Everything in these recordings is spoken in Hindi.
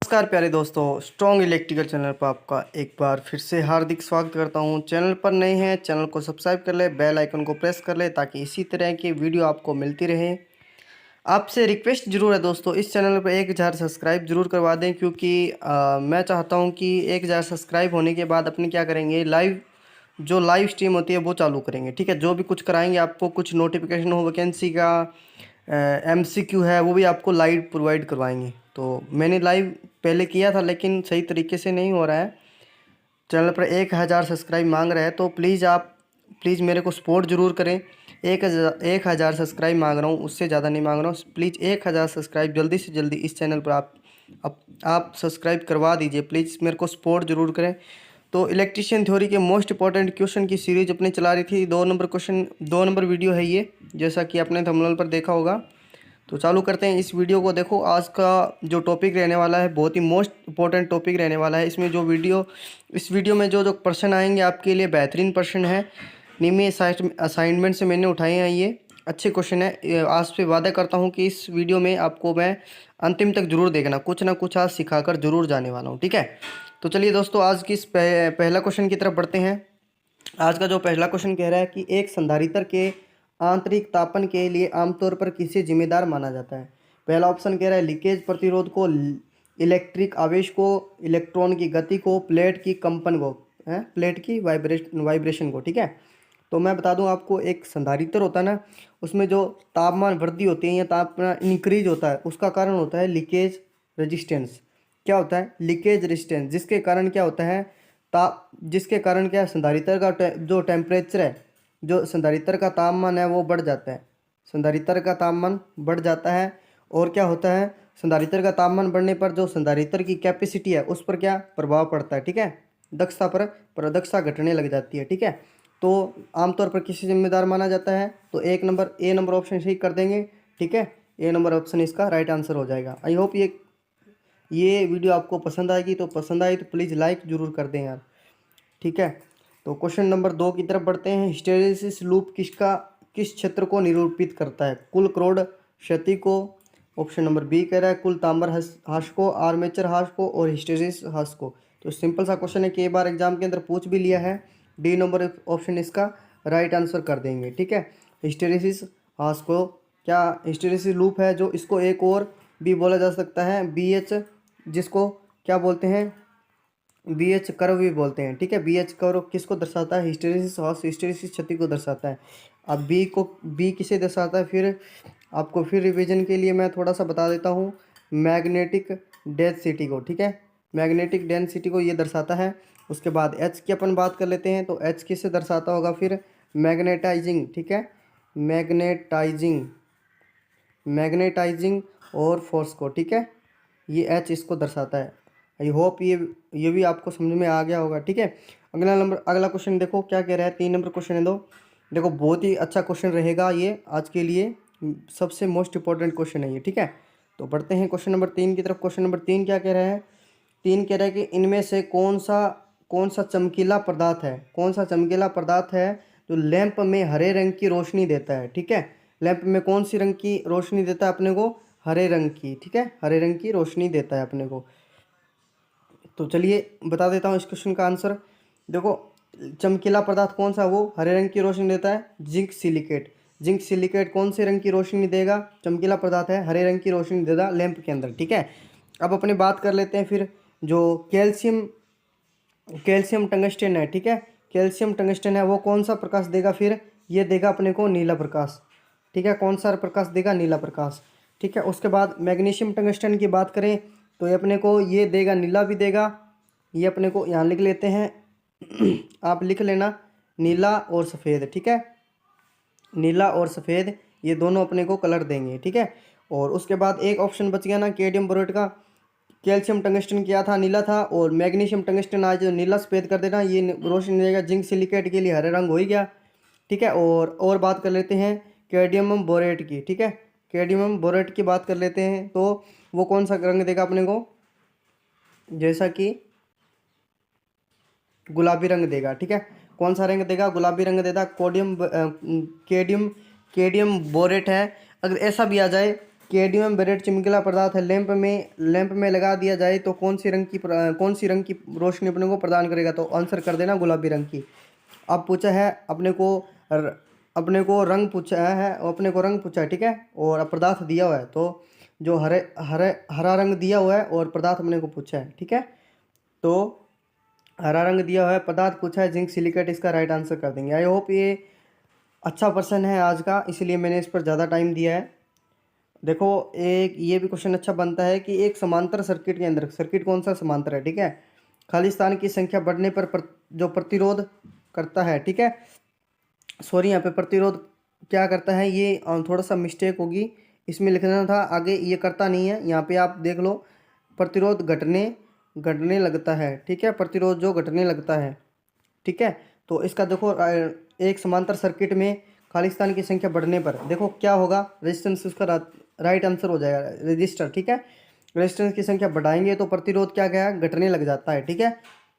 नमस्कार प्यारे दोस्तों, स्ट्रॉन्ग इलेक्ट्रिकल चैनल पर आपका एक बार फिर से हार्दिक स्वागत करता हूं। चैनल पर नए हैं, चैनल को सब्सक्राइब कर ले, बेल आइकन को प्रेस कर ले ताकि इसी तरह की वीडियो आपको मिलती रहे। आपसे रिक्वेस्ट ज़रूर है दोस्तों, इस चैनल पर 1000 सब्सक्राइब जरूर करवा दें, क्योंकि मैं चाहता हूं कि 1000 सब्सक्राइब होने के बाद अपने क्या करेंगे, जो लाइव स्ट्रीम होती है वो चालू करेंगे। ठीक है, जो भी कुछ कराएंगे आपको, कुछ नोटिफिकेशन हो वैकेंसी का, MCQ है, वो भी आपको लाइव प्रोवाइड करवाएंगे। तो मैंने लाइव पहले किया था लेकिन सही तरीके से नहीं हो रहा है। चैनल पर 1000 सब्सक्राइब मांग रहा है, तो प्लीज़ मेरे को सपोर्ट ज़रूर करें। 1000 सब्सक्राइब मांग रहा हूँ, उससे ज़्यादा नहीं मांग रहा हूँ। प्लीज़ 1000 सब्सक्राइब जल्दी से जल्दी इस चैनल पर आप सब्सक्राइब करवा दीजिए। प्लीज़ मेरे को सपोर्ट ज़रूर करें। तो इलेक्ट्रिशियन थ्योरी के मोस्ट इंपॉर्टेंट क्वेश्चन की सीरीज अपने चला रही थी। 2 नंबर वीडियो है ये, जैसा कि आपने थंबनेल पर देखा होगा। तो चालू करते हैं इस वीडियो को। देखो, आज का जो टॉपिक रहने वाला है बहुत ही मोस्ट इंपॉर्टेंट टॉपिक रहने वाला है। इस वीडियो में जो प्रश्न आएंगे आपके लिए बेहतरीन प्रश्न है। नियमित असाइनमेंट से मैंने उठाए हैं, ये अच्छे क्वेश्चन है। आज पे वादा करता हूँ कि इस वीडियो में आपको मैं अंतिम तक जरूर देखना, कुछ ना कुछ आज सिखाकर जरूर जाने वाला हूँ। ठीक है, तो चलिए दोस्तों, आज की पहला क्वेश्चन की तरफ बढ़ते हैं। आज का जो पहला क्वेश्चन कह रहा है कि एक संधारित्र के आंतरिक तापन के लिए आमतौर पर किसे जिम्मेदार माना जाता है। पहला ऑप्शन कह रहा है लीकेज प्रतिरोध को, इलेक्ट्रिक आवेश को, इलेक्ट्रॉन की गति को, प्लेट की कंपन को, है प्लेट की वाइब्रेशन को। ठीक है, तो मैं बता दूं आपको, एक संधारित्र होता है ना, उसमें जो तापमान वृद्धि होती है या तापमान इंक्रीज होता है, उसका कारण होता है लीकेज रेजिस्टेंस। क्या होता है? लीकेज रेजिस्टेंस, जिसके कारण क्या, संधारित्र का जो टेम्परेचर है, जो संधारित्र का तापमान है वो बढ़ जाता है। संधारित्र का तापमान बढ़ जाता है, और क्या होता है, संधारित्र का तापमान बढ़ने पर जो संधारित्र की कैपेसिटी है उस पर क्या प्रभाव पड़ता है। ठीक है, दक्षता पर दक्षता घटने लग जाती है। ठीक है, तो आमतौर पर किसे जिम्मेदार माना जाता है, तो ए नंबर ऑप्शन सही कर देंगे। ठीक है, ए नंबर ऑप्शन इसका राइट आंसर हो जाएगा। आई होप ये वीडियो आपको पसंद आएगी, तो पसंद आई तो प्लीज़ लाइक ज़रूर कर दें यार। ठीक है, तो क्वेश्चन नंबर 2 की तरफ बढ़ते हैं। हिस्टैरिसीस लूप किस क्षेत्र को निरूपित करता है? कुल क्रोड क्षति को। ऑप्शन नंबर बी कह रहा है कुल तांबर हाश को, आर्मेचर हाश को और हिस्टैरिसीस हाश को। तो सिंपल सा क्वेश्चन है, कई बार एग्जाम के अंदर पूछ भी लिया है। डी नंबर ऑप्शन इसका राइट आंसर कर देंगे। ठीक है, हिस्टैरिसीस हाश को क्या हिस्टैरिसीस लूप है, जो इसको एक और भी बोला जा सकता है BH, जिसको क्या बोलते हैं, BH कर्व भी बोलते हैं। ठीक है, BH कर्व किसको दर्शाता है? हिस्टैरिसीस क्षति को दर्शाता है। अब बी किसे दर्शाता है, फिर आपको फिर रिवीजन के लिए मैं थोड़ा सा बता देता हूँ। मैग्नेटिक डेंसिटी को। ठीक है, मैग्नेटिक डेंसिटी को ये दर्शाता है। उसके बाद H की अपन बात कर लेते हैं, तो H किसे दर्शाता होगा, फिर मैग्नेटाइजिंग। ठीक है, मैग्नेटाइजिंग और फोर्स को। ठीक है, ये H इसको दर्शाता है। आई होप ये भी आपको समझ में आ गया होगा। ठीक है, अगला क्वेश्चन देखो क्या कह रहा है। 3 नंबर क्वेश्चन है। देखो, बहुत ही अच्छा क्वेश्चन रहेगा ये आज के लिए, सबसे मोस्ट इंपॉर्टेंट क्वेश्चन है ये। ठीक है, तो बढ़ते हैं क्वेश्चन नंबर 3 की तरफ। क्वेश्चन नंबर 3 क्या कह रहा है? 3 कह रहा है कि इनमें से कौन सा चमकीला पदार्थ है जो लैंप में हरे रंग की रोशनी देता है। ठीक है, लैंप में कौन सी रंग की रोशनी देता है अपने को? हरे रंग की। ठीक है, हरे रंग की रोशनी देता है अपने को। तो चलिए बता देता हूँ इस क्वेश्चन का आंसर। देखो, चमकीला पदार्थ कौन सा वो हरे रंग की रोशनी देता है? जिंक सिलिकेट कौन से रंग की रोशनी देगा? चमकीला पदार्थ है, हरे रंग की रोशनी देगा लैंप के अंदर। ठीक है, अब अपने बात कर लेते हैं फिर जो कैल्शियम टंगस्टन है। ठीक है, कैल्शियम टंगस्टन है, वो कौन सा प्रकाश देगा? फिर ये देगा अपने को नीला प्रकाश। ठीक है, कौन सा प्रकाश देगा? नीला प्रकाश। ठीक है, उसके बाद मैग्नीशियम टंगस्टन की बात करें तो ये अपने को ये देगा, नीला भी देगा। ये अपने को यहाँ लिख लेते हैं आप लिख लेना, नीला और सफ़ेद। ठीक है, नीला और सफ़ेद ये दोनों अपने को कलर देंगे। ठीक है, और उसके बाद एक ऑप्शन बच गया ना केडियम बोरेट का। कैल्शियम टंगस्टन किया था, नीला था, और मैग्नीशियम टंगस्टन आज नीला सफ़ेद कर देना, ये रोशनी देगा। जिंक सिलिकेट के लिए हरे रंग हो ही गया। ठीक है, और बात कर लेते हैं कैडियम बोरेट की। ठीक है, कैडियम बोरेट की बात कर लेते हैं, तो वो कौन सा रंग देगा अपने को? जैसा कि गुलाबी रंग देगा। ठीक है, कौन सा रंग देगा? गुलाबी रंग देगा। कैडियम बोरेट है। अगर ऐसा भी आ जाए केडियम बेरेट चिमकीला पदार्थ है, लैंप में लगा दिया जाए तो कौन सी रंग की रोशनी अपने को प्रदान करेगा? तो आंसर कर देना गुलाबी रंग की। अब पूछा है अपने को रंग पूछा है, अपने को रंग पूछा है, ठीक है, और अब पदार्थ दिया हुआ है, तो जो हरे हरे हरा रंग दिया हुआ है और पदार्थ अपने को पूछा है, ठीक है। तो हरा रंग दिया हुआ है, पदार्थ पूछा है जिंक सिलिकेट, इसका राइट आंसर कर देंगे। आई होप ये अच्छा पर्सन है आज का, इसलिए मैंने इस पर ज़्यादा टाइम दिया है। देखो, एक ये भी क्वेश्चन अच्छा बनता है कि एक समांतर सर्किट के अंदर, सर्किट कौन सा समांतर है, ठीक है, खालिस्तान की संख्या बढ़ने पर जो प्रतिरोध करता है, ठीक है, सॉरी यहाँ पे प्रतिरोध क्या करता है, ये थोड़ा सा मिस्टेक होगी, इसमें लिखना था आगे, ये करता नहीं है, यहाँ पे आप देख लो, प्रतिरोध घटने लगता है, ठीक है, प्रतिरोध जो घटने लगता है, ठीक है। तो इसका देखो, एक समांतर सर्किट में खालिस्तान की संख्या बढ़ने पर देखो क्या होगा, रेजिस्टेंस उसका राइट आंसर हो जाएगा, रजिस्टर, ठीक है। रेजिस्टेंस की संख्या बढ़ाएंगे तो प्रतिरोध क्या गया, घटने लग जाता है, ठीक है।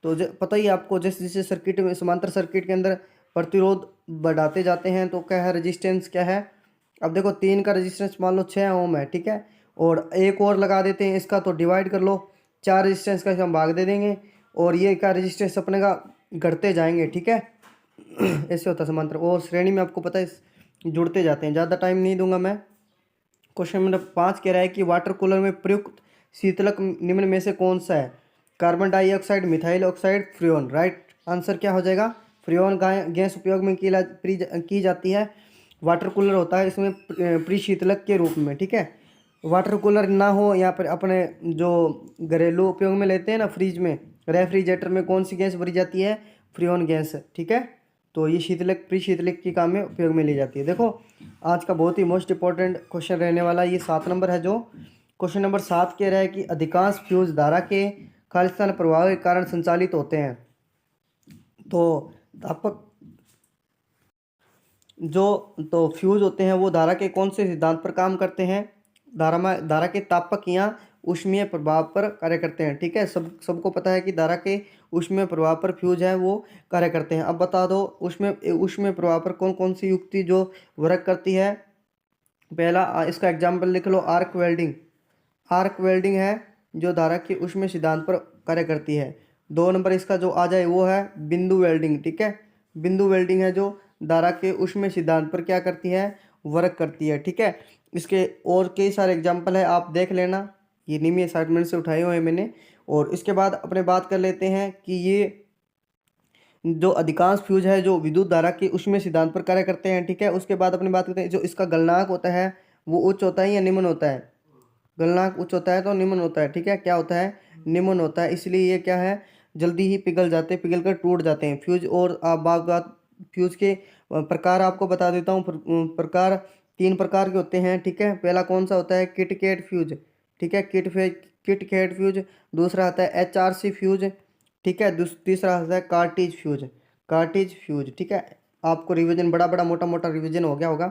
तो पता ही आपको, जैसे जैसे सर्किट में, समांतर सर्किट के अंदर प्रतिरोध बढ़ाते जाते हैं तो क्या है, रजिस्टेंस क्या है। अब देखो 3 का रजिस्टेंस मान लो 6 ओम है, ठीक है, और एक और लगा देते हैं इसका, तो डिवाइड कर लो, 4 रजिस्टेंस का हम भाग दे देंगे और ये का रजिस्टेंस अपने का घटते जाएंगे, ठीक है। ऐसे होता है समांतर, और श्रेणी में आपको पता है जुड़ते जाते हैं। ज़्यादा टाइम नहीं दूंगा मैं। क्वेश्चन नंबर 5 कह रहा है कि वाटर कूलर में प्रयुक्त शीतलक निम्न में से कौन सा है? Carbon dioxide, methyl oxide, Freon. Right answer क्या हो जाएगा? फ्रियोन गैस उपयोग में की जाती है। वाटर कूलर होता है इसमें प्री शीतलक के रूप में, ठीक है। वाटर कूलर ना हो यहाँ पर अपने जो घरेलू उपयोग में लेते हैं ना, फ्रिज में, रेफ्रिजरेटर में कौन सी गैस भरी जाती है? फ्रियोन गैस, ठीक है। तो ये शीतलक, प्री शीतलक के काम में उपयोग में ली जाती है। देखो आज का बहुत ही मोस्ट इंपॉर्टेंट क्वेश्चन रहने वाला ये 7 नंबर है। जो क्वेश्चन नंबर 7 कह रहा है कि अधिकांश फ्यूज धारा के खालिस्तान प्रभाव के कारण संचालित होते हैं। तो तापक तो फ्यूज होते हैं वो धारा के कौन से सिद्धांत पर काम करते हैं? धारा के तापक या ऊष्मीय प्रभाव पर कार्य करते हैं, ठीक है। सबको पता है कि धारा के ऊष्मीय प्रभाव पर फ्यूज है वो कार्य करते हैं। अब बता दो ऊष्मीय प्रभाव पर कौन कौन सी युक्ति जो वर्क करती है। पहला इसका एग्जाम्पल लिख लो, आर्क वेल्डिंग। आर्क वेल्डिंग है जो धारा के ऊष्मीय सिद्धांत पर कार्य करती है। 2 नंबर इसका जो आ जाए वो है बिंदु वेल्डिंग, ठीक है। बिंदु वेल्डिंग है जो धारा के ऊष्मीय सिद्धांत पर क्या करती है? वर्क करती है, ठीक है। इसके और कई सारे एग्जाम्पल है, आप देख लेना, ये निमी असाइनमेंट से उठाए हुए हैं मैंने। और इसके बाद अपने बात कर लेते हैं कि ये जो अधिकांश फ्यूज है जो विद्युत धारा के ऊष्मीय सिद्धांत पर कार्य करते हैं, ठीक है। उसके बाद अपनी बात करते हैं जो इसका गलनांक होता है वो उच्च होता है या निम्न होता है? गलनांक उच्च होता है तो निम्न होता है, ठीक है। क्या होता है? निम्न होता है। इसलिए ये क्या है, जल्दी ही पिघल जाते हैं, पिघल कर टूट जाते हैं फ्यूज। और बात फ्यूज के प्रकार आपको बता देता हूँ। प्रकार 3 प्रकार के होते हैं, ठीक है। पहला कौन सा होता है? किट कैट फ्यूज, ठीक है, किट कैट फ्यूज। दूसरा आता है HRC फ्यूज, ठीक है। तीसरा आता है कार्टिज फ्यूज, कार्टिज फ्यूज, ठीक है। आपको रिवीजन, बड़ा बड़ा मोटा मोटा रिवीजन हो गया होगा।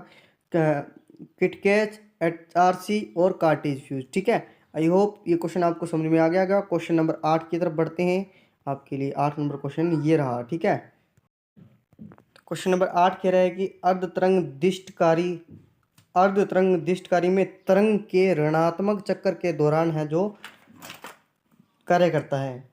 किटकैच, HRC और कार्टिज फ्यूज, ठीक है। आई होप ये क्वेश्चन आपको समझ में आ गया होगा। क्वेश्चन नंबर 8 की तरफ बढ़ते हैं। आपके लिए 8 नंबर क्वेश्चन ये रहा, ठीक है। क्वेश्चन नंबर 8 कह रहा है कि अर्धतरंग दिष्टकारी में तरंग के ऋणात्मक चक्कर के दौरान है जो कार्य करता है।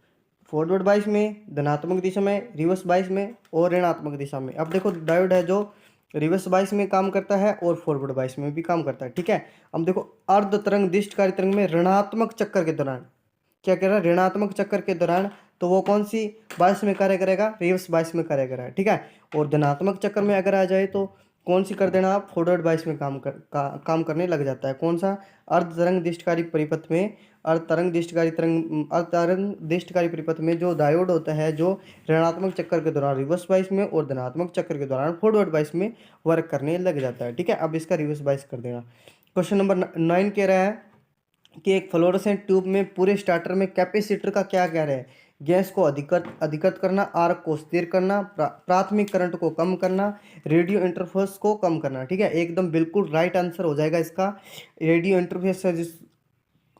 फॉरवर्ड बाइस में, धनात्मक दिशा में, रिवर्स बाइस में और ऋणात्मक दिशा में। अब देखो डायोड है जो रिवर्स बाइस में काम करता है और फॉरवर्ड बाइस में भी काम करता है, ठीक है। अब देखो अर्ध तरंग दिष्टकारी तरंग में ऋणात्मक चक्कर के दौरान क्या कर रहा है? ऋणात्मक चक्कर के दौरान, तो वो कौन सी बाइस में कार्य करेगा? रिवर्स बाइस में कार्य करेगा, ठीक है। और धनात्मक चक्कर में अगर आ जाए तो कौन सी कर देना आप? फॉरवर्ड बाइस में काम करने लग जाता है। कौन सा? अर्ध तरंग दिष्टकारी परिपथ में, अर्ध तरंग दिष्टकारी परिपथ में जो डायोड होता है जो ऋणात्मक चक्कर के दौरान रिवर्स बाइस में और धनात्मक चक्कर के दौरान फॉरवर्ड बाइस में वर्क करने लग जाता है, ठीक है। अब इसका रिवर्स बाइस कर देना। क्वेश्चन नंबर 9 कह रहा है कि एक फ्लोरोसेंट ट्यूब में पूरे स्टार्टर में कैपेसिटर का क्या कह रहे हैं? गैस को अधिकृत करना, आर्क को स्थिर करना, प्राथमिक करंट को कम करना, रेडियो इंटरफेस को कम करना, ठीक है। एकदम बिल्कुल राइट आंसर हो जाएगा इसका।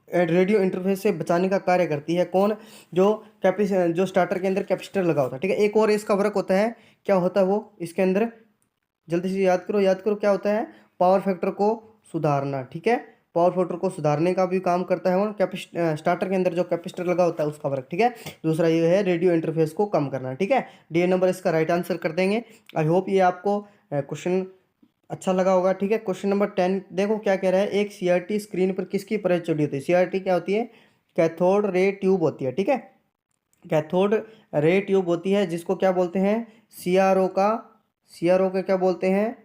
रेडियो इंटरफेस से बचाने का कार्य करती है कौन? जो स्टार्टर के अंदर कैपेसिटर लगा होता है, ठीक है। एक और इसका वर्क होता है, क्या होता है वो इसके अंदर? जल्दी से याद करो क्या होता है? पावर फैक्टर को सुधारना, ठीक है। पावर फैक्टर को सुधारने का भी काम करता है, और स्टार्टर के अंदर जो कैपेसिटर लगा होता है उसका वर्क, ठीक है। दूसरा ये है रेडियो इंटरफेस को कम करना, ठीक है। डी नंबर इसका राइट आंसर कर देंगे। आई होप ये आपको क्वेश्चन अच्छा लगा होगा, ठीक है। क्वेश्चन नंबर 10 देखो क्या कह रहा है, एक सीआरटी स्क्रीन पर किसकी परत चढ़ी होती है। सीआरटी क्या होती है, कैथोड रे ट्यूब होती है, ठीक है। कैथोड रे ट्यूब होती है, जिसको क्या बोलते हैं, सीआरओ का क्या बोलते हैं,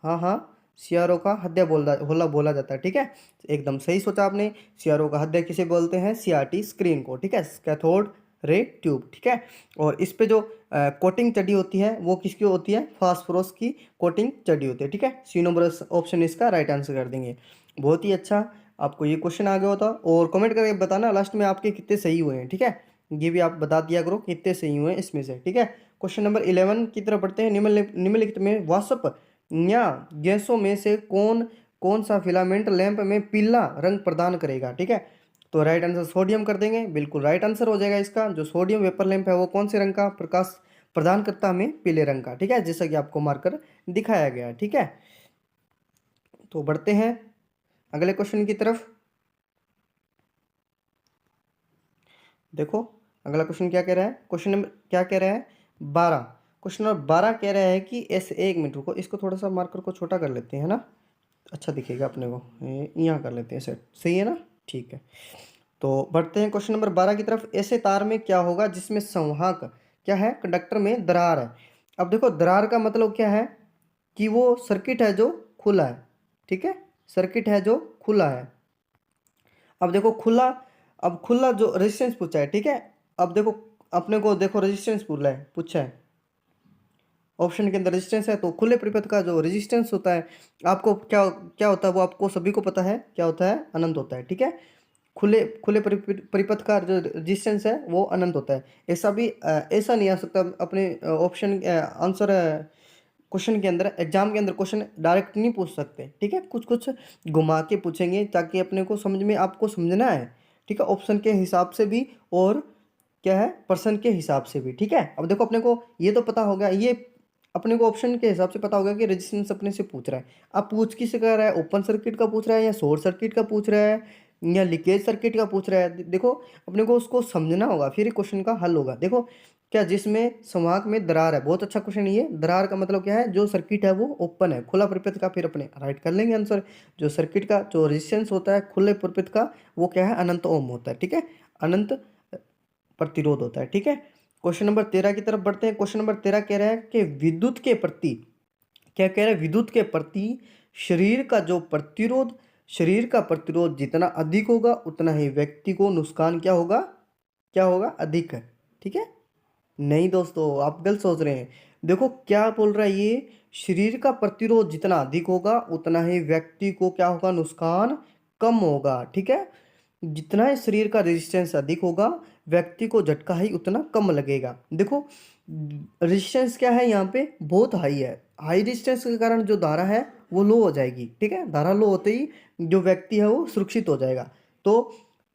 हाँ हाँ, सीआरओ का हृदय बोला जाता है, ठीक है। एकदम सही सोचा आपने। सीआरओ का हृदय किसे बोलते हैं, सीआरटी स्क्रीन को, ठीक है, कैथोड रे ट्यूब, ठीक है। और इस पे जो कोटिंग चढ़ी होती है वो किसकी होती है, फास्फोरस की कोटिंग चढ़ी होती है, ठीक है। सी नंबर ऑप्शन इसका राइट आंसर कर देंगे। बहुत ही अच्छा, आपको ये क्वेश्चन आ गया होता। और कमेंट करके बताना लास्ट में आपके कितने सही हुए हैं, ठीक है। ये भी आप बता दिया करो कितने सही हुए हैं इसमें से, ठीक है। क्वेश्चन नंबर 11 की तरफ बढ़ते हैं। निम्नलिखित में वाष्प या गैसों में से कौन कौन सा फिलामेंट लैंप में पीला रंग प्रदान करेगा, ठीक है। तो राइट आंसर सोडियम कर देंगे, बिल्कुल राइट आंसर हो जाएगा इसका। जो सोडियम वेपर लैंप है वो कौन से रंग का प्रकाश प्रदान करता है, हमें पीले रंग का, ठीक है, जैसा कि आपको मार्कर दिखाया गया है, ठीक है। तो बढ़ते हैं अगले क्वेश्चन की तरफ। देखो अगला क्वेश्चन क्या कह रहा है, क्वेश्चन नंबर क्या कह रहा है, 12। क्वेश्चन नंबर 12 कह रहा है कि ऐसे, एक मिनट रुको, इसको थोड़ा सा मार्कर को छोटा कर लेते हैं ना, अच्छा दिखेगा अपने को, यहाँ कर लेते हैं सेट, सही है ना, ठीक है। तो बढ़ते हैं क्वेश्चन नंबर 12 की तरफ। ऐसे तार में क्या होगा जिसमें संवाहक क्या है, कंडक्टर में दरार है। अब देखो दरार का मतलब क्या है, कि वो सर्किट है जो खुला है, ठीक है, सर्किट है जो खुला है। अब देखो खुला, अब खुला जो रेजिस्टेंस पूछा है, ठीक है। अब देखो अपने को देखो रेजिस्टेंस पूछा है ऑप्शन के अंदर रेजिस्टेंस है, तो खुले परिपथ का जो रेजिस्टेंस होता है, आपको क्या क्या होता है वो आपको सभी को पता है, क्या होता है, अनंत होता है, ठीक है। खुले खुले परिपथ का जो रेजिस्टेंस है वो अनंत होता है। ऐसा भी ऐसा नहीं आ सकता अपने ऑप्शन आंसर क्वेश्चन के अंदर, एग्जाम के अंदर क्वेश्चन डायरेक्ट नहीं पूछ सकते, ठीक है, कुछ कुछ घुमा के पूछेंगे ताकि अपने को समझ में, आपको समझना है, ठीक है, ऑप्शन के हिसाब से भी और क्या है, पर्सन के हिसाब से भी, ठीक है। अब देखो अपने को ये तो पता होगा, ये अपने को ऑप्शन के हिसाब से पता होगा कि रेजिस्टेंस अपने से पूछ रहा है। अब पूछ किससे कर रहा है, ओपन सर्किट का पूछ रहा है या शॉर्ट सर्किट का पूछ रहा है या लीकेज सर्किट का पूछ रहा है। देखो अपने को उसको समझना होगा, फिर क्वेश्चन का हल होगा। देखो क्या, जिसमें संवाहक में दरार है, बहुत अच्छा क्वेश्चन है ये। दरार का मतलब क्या है, जो सर्किट है वो ओपन है, खुला परिपथ का, फिर अपने राइट कर लेंगे आंसर। जो सर्किट का जो रेजिस्टेंस होता है खुले परिपथ का, वो क्या है, अनंत ओम होता है, ठीक है, अनंत प्रतिरोध होता है, ठीक है। क्वेश्चन नंबर 13 की तरफ बढ़ते हैं। क्वेश्चन नंबर 13 कह रहा है कि विद्युत के प्रति, क्या कह रहा है, विद्युत के प्रति शरीर का जो प्रतिरोध, शरीर का प्रतिरोध जितना अधिक होगा उतना ही व्यक्ति को नुकसान क्या होगा, क्या होगा, अधिक है, ठीक है। नहीं दोस्तों, आप गलत सोच रहे हैं। देखो क्या बोल रहा है ये, शरीर का प्रतिरोध जितना अधिक होगा उतना ही व्यक्ति को क्या होगा, नुकसान कम होगा, ठीक है। जितना ही शरीर का रेजिस्टेंस अधिक होगा व्यक्ति को झटका ही उतना कम लगेगा। देखो रेजिस्टेंस क्या है यहाँ पे, बहुत हाई है, हाई रेजिस्टेंस के कारण जो धारा है वो लो हो जाएगी, ठीक है। धारा लो होते ही जो व्यक्ति है वो सुरक्षित हो जाएगा। तो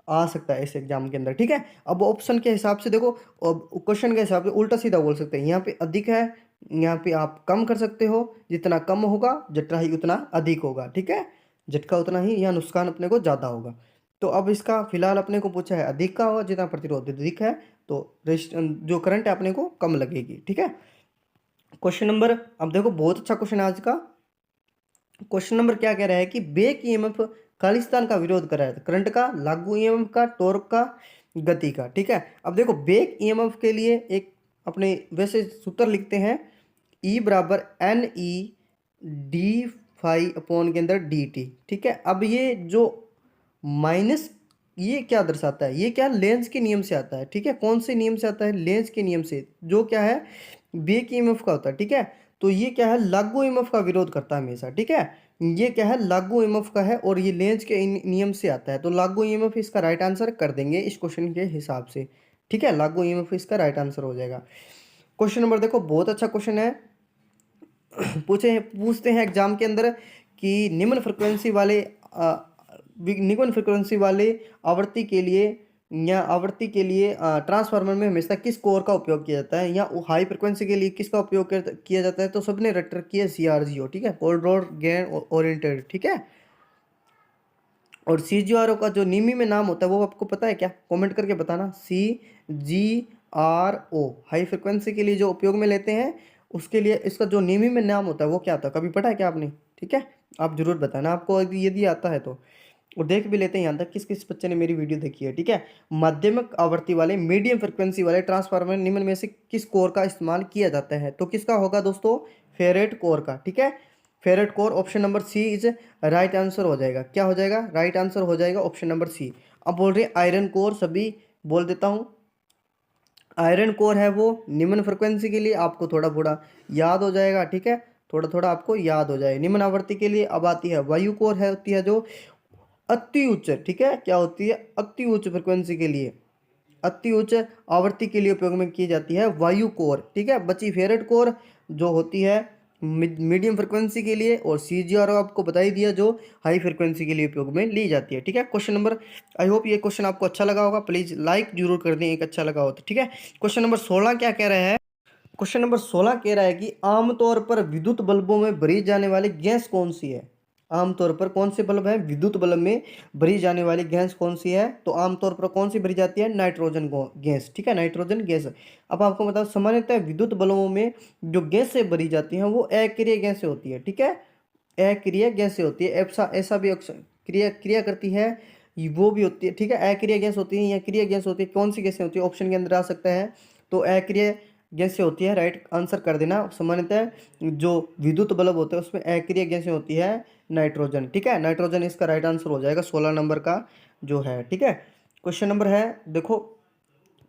आ सकता है इस एग्जाम के अंदर, ठीक है। अब ऑप्शन के हिसाब से देखो, क्वेश्चन के हिसाब से उल्टा सीधा बोल सकते हैं। यहाँ पे अधिक है, यहाँ पे आप कम कर सकते हो, जितना कम होगा झटका ही उतना अधिक होगा, ठीक है, झटका उतना ही या नुकसान अपने को ज़्यादा होगा। तो अब इसका फिलहाल अपने को पूछा है अधिक का होगा, जितना प्रतिरोध अधिक है तो जो करंट है अपने को कम लगेगी, ठीक है। क्वेश्चन नंबर, अब देखो बहुत अच्छा क्वेश्चन है आज का। क्वेश्चन नंबर क्या कह रहा है कि बेक ईएमएफ खालिस्तान का विरोध कर रहा है, करंट का, लागू ईएमएफ का, टॉर्क का, गति का, ठीक है। अब देखो बेक ईएमएफ के लिए एक अपने वैसे सूत्र लिखते हैं, ई बराबर n e d phi upon के अंदर डी टी, ठीक है। अब ये जो माइनस, ये क्या दर्शाता है, ये क्या लेंस के नियम से आता है, ठीक है। कौन से नियम से आता है, लेंस के नियम से, जो क्या है बेक ईएमएफ का होता है, ठीक है। तो ये क्या है, लागू ईएमएफ का विरोध करता है हमेशा, ठीक है। ये क्या है, लागू ईएमएफ का है और ये लेंस के नियम से आता है। तो लागू ईएमएफ इसका राइट आंसर कर देंगे इस क्वेश्चन के हिसाब से, ठीक है। लागू ईएमएफ इसका राइट आंसर हो जाएगा। क्वेश्चन नंबर देखो बहुत अच्छा क्वेश्चन है। पूछते हैं एग्जाम के अंदर कि निम्न फ्रिक्वेंसी वाले आवृत्ति के लिए या आवृत्ति के लिए ट्रांसफार्मर में हमेशा किस कोर का उपयोग किया जाता है, या हाई फ्रिक्वेंसी के लिए किसका उपयोग किया जाता है। तो सबने रट रखी है CRGO, ठीक है, कोल्ड रोड गेन ओरिएंटेड, ठीक है। और CGRO का जो निमी में नाम होता है वो आपको पता है क्या? कमेंट करके बताना। CGRO हाई फ्रिक्वेंसी के लिए जो उपयोग में लेते हैं, उसके लिए इसका जो निमी में नाम होता है वो क्या होता है? कभी पढ़ा है क्या आपने? ठीक है, आप जरूर बताना आपको यदि आता है तो। और देख भी लेते हैं यहाँ तक किस किस बच्चे ने मेरी वीडियो देखी है। ठीक है, माध्यमिक आवृत्ति वाले मीडियम फ्रिक्वेंसी वाले ट्रांसफार्मर निम्न में से किस कोर का इस्तेमाल किया जाता है? तो किसका होगा दोस्तों? फेरेट कोर का। ठीक है, ferrite core, option number C is right answer हो जाएगा। क्या हो जाएगा? राइट आंसर हो जाएगा ऑप्शन नंबर सी। अब बोल रहे आयरन कोर, सभी बोल देता हूँ। आयरन कोर है वो निम्न फ्रिक्वेंसी के लिए, आपको थोड़ा थोड़ा याद हो जाएगा। ठीक है, थोड़ा थोड़ा आपको याद हो जाए। निम्न आवृत्ति के लिए अब आती है वायु कोर, है होती है जो अति उच्च। ठीक है, क्या होती है? अति उच्च फ्रिक्वेंसी के लिए, अति उच्च आवृत्ति के लिए उपयोग में की जाती है वायु कोर। ठीक है, बची फेरेट कोर जो होती है मीडियम फ्रिक्वेंसी के लिए, और CGRO आपको बता ही दिया जो हाई फ्रिक्वेंसी के लिए उपयोग में ली जाती है। ठीक है, क्वेश्चन नंबर, आई होप ये क्वेश्चन आपको अच्छा लगा होगा। प्लीज लाइक जरूर कर दें एक अच्छा लगा हो तो। ठीक है, क्वेश्चन नंबर 16 क्या कह रहा है? क्वेश्चन नंबर 16 कह रहा है कि आमतौर पर विद्युत बल्बों में भरी जाने वाली गैस कौन सी है? आमतौर पर कौन से बल्ब है विद्युत बल्ब में भरी जाने वाली गैस कौन सी है? तो आमतौर पर कौन सी भरी जाती है? Nitrogen gas. ठीक है, नाइट्रोजन गैस। अब आपको बताओ, सामान्यतः विद्युत बल्बों में जो गैसें भरी जाती हैं वो अक्रिय गैसें होती है। ठीक है, अक्रिय गैसें होती है। ऐसा ऐसा भी क्रिया क्रिया करती है, वो भी होती है। ठीक है, अक्रिय गैस होती है या क्रिया गैस होती है? कौन सी गैसें होती है? ऑप्शन के अंदर आ सकता है। तो अक्रिय गैसें होती है, राइट आंसर कर देना। सामान्यतः जो विद्युत बल्ब होते हैं उसमें अक्रिय गैसें होती है नाइट्रोजन। ठीक है, नाइट्रोजन इसका राइट आंसर हो जाएगा 16 नंबर का जो है। ठीक है, क्वेश्चन नंबर है, देखो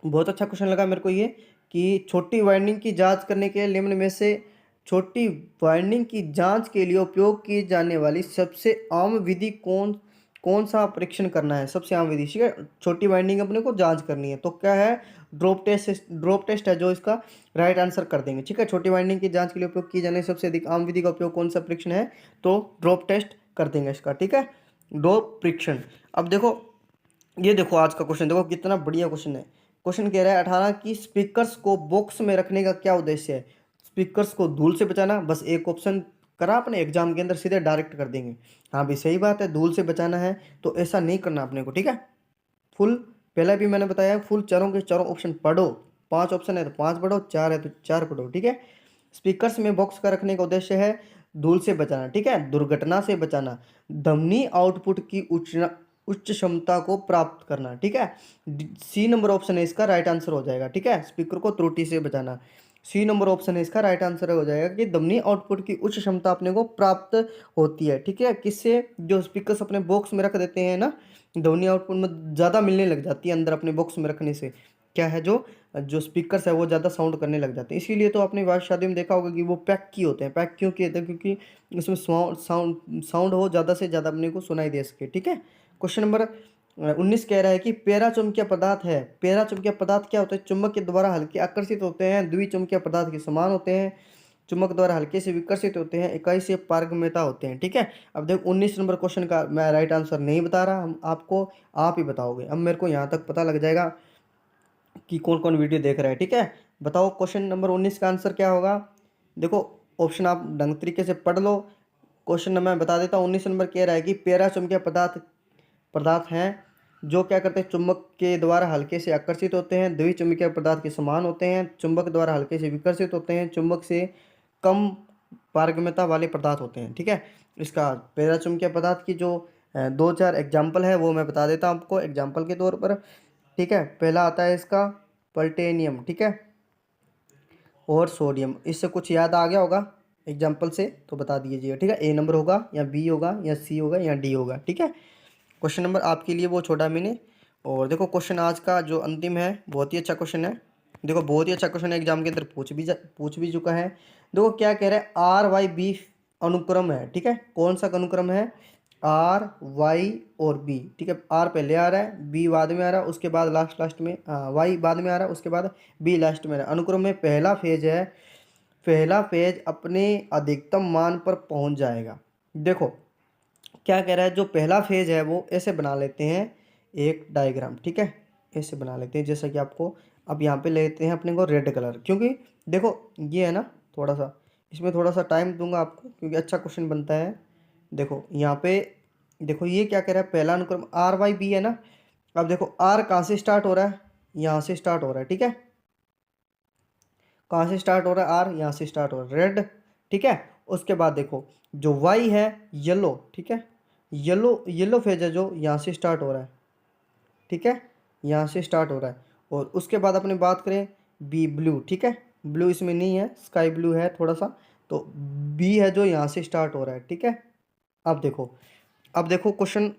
बहुत अच्छा क्वेश्चन लगा मेरे को ये, कि छोटी वाइंडिंग की जांच करने के लिए निम्न में से छोटी वाइंडिंग की जांच के लिए उपयोग की जाने वाली सबसे आम विधि कौन कौन सा परीक्षण करना है? सबसे आम विधि। ठीक है, छोटी वाइंडिंग अपने को जांच करनी है तो क्या है? Drop test. ड्रॉप टेस्ट है जो इसका राइट आंसर कर देंगे। ठीक है, छोटी वाइंडिंग की जांच के लिए उपयोग की जाने सबसे अधिक आम विधि का उपयोग कौन सा परीक्षण है? तो ड्रॉप टेस्ट कर देंगे इसका। ठीक है, ड्रॉप परीक्षण। अब देखो, ये देखो आज का क्वेश्चन, देखो कितना बढ़िया क्वेश्चन है। क्वेश्चन कह रहा है 18 की स्पीकर्स को बॉक्स में रखने का क्या उद्देश्य है? स्पीकर्स को धूल से बचाना। बस एक ऑप्शन करा अपने एग्जाम के अंदर, सीधे डायरेक्ट कर देंगे। हाँ भी सही बात है, धूल से बचाना है तो ऐसा नहीं करना अपने को। ठीक है, फुल, पहले भी मैंने बताया फुल चारों के चारों ऑप्शन पढ़ो। 5 ऑप्शन है तो 5 पढ़ो, 4 है तो 4 पढ़ो। ठीक है, स्पीकर्स में बॉक्स का रखने का उद्देश्य है धूल से बचाना। ठीक है, दुर्घटना से बचाना, ध्वनि आउटपुट की उच्च क्षमता को प्राप्त करना। ठीक है, सी नंबर ऑप्शन है इसका राइट आंसर हो जाएगा। ठीक है, स्पीकर को त्रुटि से बचाना, सी नंबर ऑप्शन है इसका राइट आंसर हो जाएगा कि ध्वनि आउटपुट की उच्च क्षमता अपने को प्राप्त होती है। ठीक है, किससे? जो स्पीकर्स अपने बॉक्स में रख देते हैं ना, ध्वनि आउटपुट में ज़्यादा मिलने लग जाती है अंदर अपने बॉक्स में रखने से। क्या है, जो जो स्पीकर्स है वो ज़्यादा साउंड करने लग जाते हैं। इसीलिए तो आपने विवाह शादी में देखा होगा कि वो पैक किए होते हैं। पैक क्यों किए होते हैं? क्योंकि उसमें साउंड साउंड हो ज़्यादा से ज़्यादा अपने को सुनाई दे सके। ठीक है, क्वेश्चन नंबर 19 कह रहा है कि पैरा चुंबकीय पदार्थ है। पैरा चुंबकीय पदार्थ क्या होता है? चुंबक के द्वारा हल्के आकर्षित होते हैं, द्विचुंबकीय पदार्थ के समान होते हैं, चुंबक द्वारा हल्के से विकर्षित होते हैं, इकाई से पारगम्यता होते हैं। ठीक है, अब देखो 19 नंबर क्वेश्चन का मैं राइट आंसर नहीं बता रहा, हम आपको, आप ही बताओगे। अब मेरे को यहाँ तक पता लग जाएगा कि कौन कौन वीडियो देख रहा है। ठीक है, बताओ क्वेश्चन नंबर 19 का आंसर क्या होगा? देखो ऑप्शन आप ढंग तरीके से पढ़ लो। क्वेश्चन नंबर मैं बता देता हूँ। 19 नंबर कह रहा है कि पैरा चुंबकीय पदार्थ पदार्थ हैं जो क्या करते हैं? चुंबक के द्वारा हल्के से आकर्षित होते हैं, द्विचुंबकीय पदार्थ के समान होते हैं, चुंबक द्वारा हल्के से विकर्षित होते हैं, चुंबक से कम पारगम्यता वाले पदार्थ होते हैं। ठीक है, इसका पैरा चुंबकीय पदार्थ की जो 2-4 एग्जाम्पल है वो मैं बता देता हूँ आपको एग्जाम्पल के तौर पर। ठीक है, पहला आता है इसका प्लैटिनम। ठीक है, और सोडियम। इससे कुछ याद आ गया होगा एग्जाम्पल से तो बता दीजिएगा। ठीक है, ए नंबर होगा या बी होगा या सी होगा या डी होगा। ठीक है, क्वेश्चन नंबर आपके लिए वो छोड़ा मैंने। और देखो क्वेश्चन आज का जो अंतिम है बहुत ही अच्छा क्वेश्चन है। देखो बहुत ही अच्छा क्वेश्चन है, एग्जाम के अंदर पूछ भी चुका है। देखो क्या कह रहा है? RYB अनुक्रम है। ठीक है, कौन सा अनुक्रम है? RY और B। ठीक है, आर पहले आ रहा है, बी बाद में आ रहा है, उसके बाद लास्ट में वाई बाद में आ रहा है, उसके बाद बी लास्ट में आ रहा है। अनुक्रम में पहला फेज है, पहला फेज अपने अधिकतम मान पर पहुंच जाएगा। देखो क्या कह रहा है? जो पहला फेज है वो ऐसे बना लेते हैं एक डायग्राम। ठीक है, ऐसे बना लेते हैं जैसा कि आपको, अब यहाँ पे लेते हैं अपने को रेड कलर, क्योंकि देखो ये है ना, थोड़ा सा इसमें थोड़ा सा टाइम दूंगा आपको क्योंकि अच्छा क्वेश्चन बनता है। देखो यहाँ पे देखो ये क्या कह रहा है, पहला अनुक्रम आर वाई बी है ना। अब देखो आर कहाँ से स्टार्ट हो रहा है, यहाँ से स्टार्ट हो रहा है, ठीक है। कहाँ से स्टार्ट हो रहा है, आर यहाँ से स्टार्ट हो रहा है, रेड, ठीक है। उसके बाद देखो जो वाई है येलो, ठीक है। येलो येलो फेज है जो यहाँ से स्टार्ट हो रहा है, ठीक है, यहाँ से स्टार्ट हो रहा है। और उसके बाद अपने बात करें बी ब्लू, ठीक है। ब्लू इसमें नहीं है, स्काई ब्लू है थोड़ा सा। तो बी है जो यहाँ से स्टार्ट हो रहा है, ठीक है। अब देखो क्वेश्चन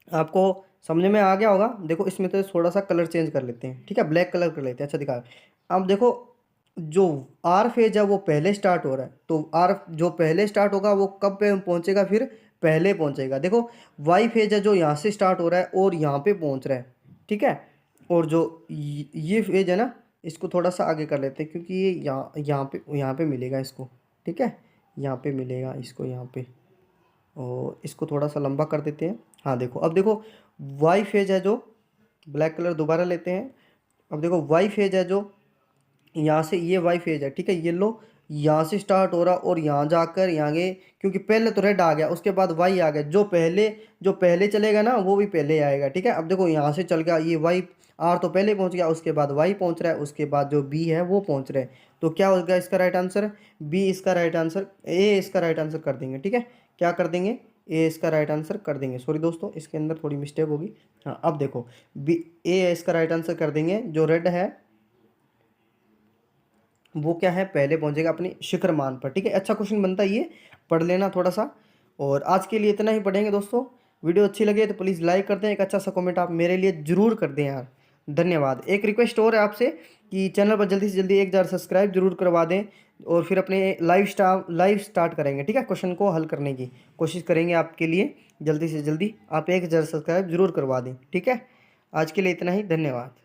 आपको समझ में आ गया होगा। देखो इसमें तो थोड़ा सा कलर चेंज कर लेते हैं, ठीक है, ब्लैक कलर कर लेते हैं, अच्छा दिखा। अब देखो जो आर फेज है वो पहले स्टार्ट हो रहा है, तो आर जो पहले स्टार्ट होगा वो कब पे पहुंचेगा, फिर पहले पहुंचेगा। देखो वाई फेज है जो यहाँ से स्टार्ट हो रहा है और यहाँ पे पहुंच रहा है, ठीक है। और जो ये फेज है ना, इसको थोड़ा सा आगे कर लेते हैं, क्योंकि ये यहाँ पे मिलेगा इसको, ठीक है। यहाँ पे मिलेगा इसको, यहाँ पे। और इसको थोड़ा सा लंबा कर देते हैं। हाँ देखो, अब देखो वाई फेज है जो, ब्लैक कलर दोबारा लेते हैं। अब देखो वाई फेज है जो यहाँ से, ये वाई फेज है, ठीक है। येलो यहाँ से स्टार्ट हो रहा और यहाँ जाकर यहाँ गए, क्योंकि पहले तो रेड आ गया, उसके बाद वाई आ गया। जो पहले चलेगा ना वो भी पहले आएगा, ठीक है। अब देखो यहाँ से चल गया ये वाई, आर तो पहले पहुँच गया, उसके बाद वाई पहुँच रहा है, उसके बाद जो बी है वो पहुँच रहा है। तो क्या हो गया इसका राइट आंसर, बी इसका राइट आंसर, ए इसका राइट आंसर कर देंगे, ठीक है। क्या कर देंगे, ए इसका राइट आंसर कर देंगे। सॉरी दोस्तों, इसके अंदर थोड़ी मिस्टेक होगी। हाँ अब देखो बी, ए इसका राइट आंसर कर देंगे। जो रेड है वो क्या है, पहले पहुंचेगा अपने शिखर मान पर, ठीक है। अच्छा क्वेश्चन बनता है ये, पढ़ लेना थोड़ा सा। और आज के लिए इतना ही पढ़ेंगे दोस्तों। वीडियो अच्छी लगे तो प्लीज़ लाइक कर दें, एक अच्छा सा कमेंट आप मेरे लिए ज़रूर कर दें यार। धन्यवाद। एक रिक्वेस्ट और है आपसे कि चैनल पर जल्दी से जल्दी 1000 सब्सक्राइब जरूर करवा दें, और फिर अपने लाइव स्टार्ट करेंगे, ठीक है। क्वेश्चन को हल करने की कोशिश करेंगे आपके लिए, जल्दी से जल्दी आप 1000 सब्सक्राइब जरूर करवा दें, ठीक है। आज के लिए इतना ही, धन्यवाद।